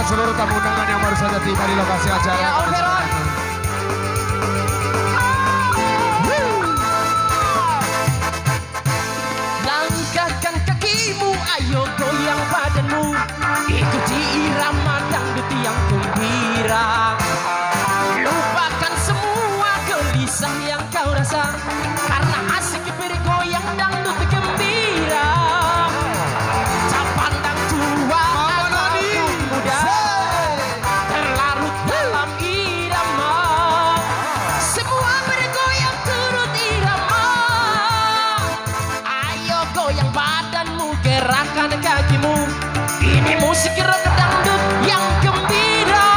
buat seluruh tamu undangan yang baru saja tiba di lokasi acara. Ya, Om Veron. Langkahkan kakimu, ayo goyang badanmu, ikuti irama dangdut yang gembira. Lupakan semua gelisah yang kau rasa, karena asik bergoyang dangdut gembira. Tak pandang tua ataupun muda, terlarut dalam irama. Semua bergoyang turut irama. Ayo goyang badanmu, gerakan kakimu. Ini musik rock dangdut yang gembira.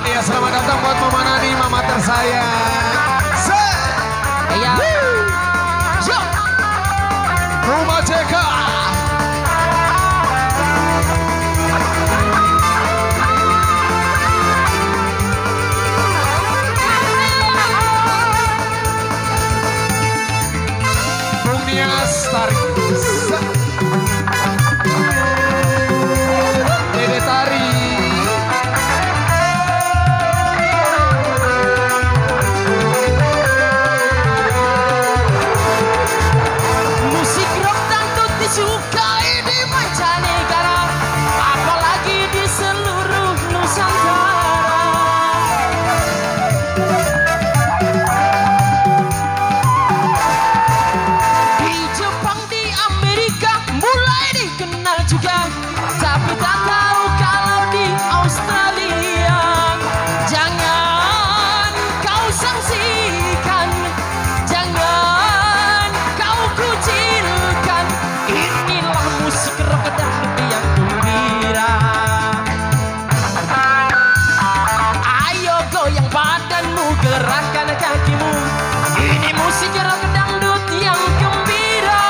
Iya, selamat datang buat Mama Nani, mama tersayang. Ya. Yo. Rumah JK. Bung Nias tarik. Dede Tari. Musik rock dangdut disukai di mancanegara, apalagi di seluruh Nusantara. Di Jepang, di Amerika mulai dikenal juga, tapi tak tahu kalau di Australia. Jangan kau sangsikan, jangan kau kucilkan, inilah musik rock dangdut yang gembira. Ayo goyang badanmu, gerakan kakimu, ini musik rock dangdut yang gembira.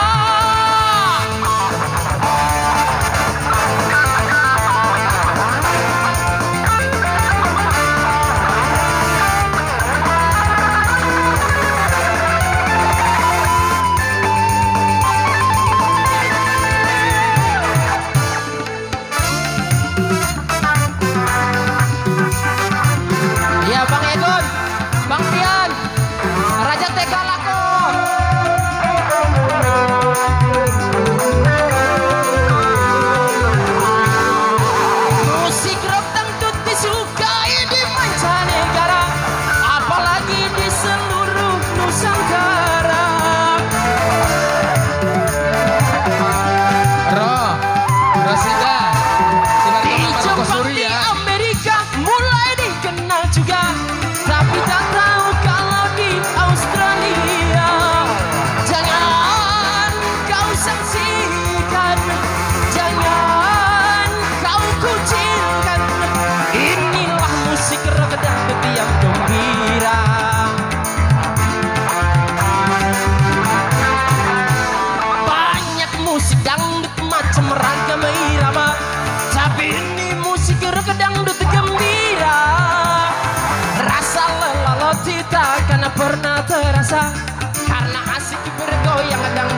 Ya Bang Egon, Bang Pian, Raja Tegalako. Musik rock dangdut disukai di mancanegara, apalagi di seluruh Nusantara. Rosida. Di Jepang, di Amerika mulai dikenal juga, tapi tak tahu kalau di Australia. Jangan kau saksikan, jangan kau kucilkan, inilah musik rock dangdut yang gembira. Banyak musik dangdut macam ragam irama, tapi ini musik rock dangdut gembira. Rasa lelah lo tidak akan pernah terasa, karena asik bergoyang dan